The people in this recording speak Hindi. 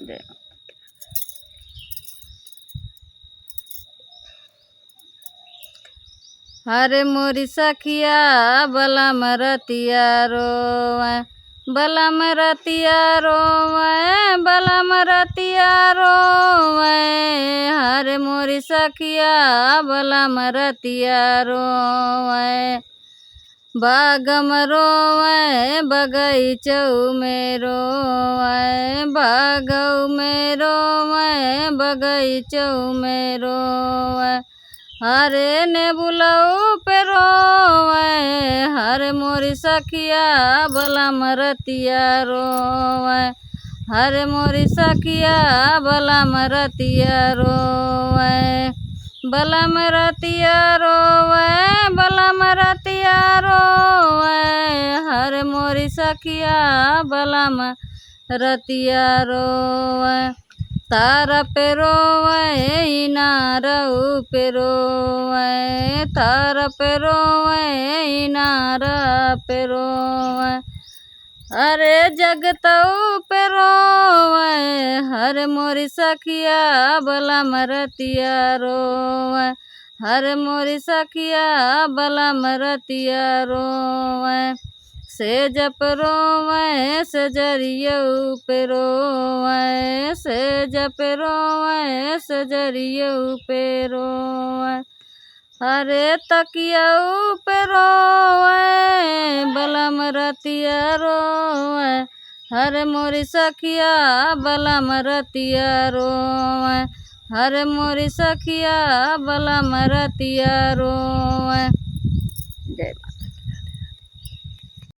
दे हरे मोरी सखिया बलम रतिया रोवे बलम रतिया रोवे बलम रतिया रोवे हरे मोरी सखिया बलम रतिया रोवे बागम रोवे बगीचौ में रोवे बागौ में रोवे बगीचौ में रोवे हरे ने बुलाऊ पे रोवे हरे मोरी सखिया बलम रतिया रोवे हरे मोरी सखिया बलम रतिया रोवे बलम रतिया रोवे बलम रतिया रोवे हरे मोरी सखिया बलम रतिया रोवे तारा पे रोवे इनारऊ पे रोवे तारा पे रोवे इनारा पे रोवे अरे जगतऊ पे रोवे हरे मोरी सखिया बलम रतिया रोवे हरे मोरी सखिया बलम रतिया रोवे से जप रोवे सजरियऊ पे रोवे से जप रोवे सजरियऊ पे रोवे हरे तकियऊ पे रोवे बलम रतिया रोवे हरे मोरी सखिया बलम रतिया रोवे हरे मोरी सखिया बलम रतिया रोवे।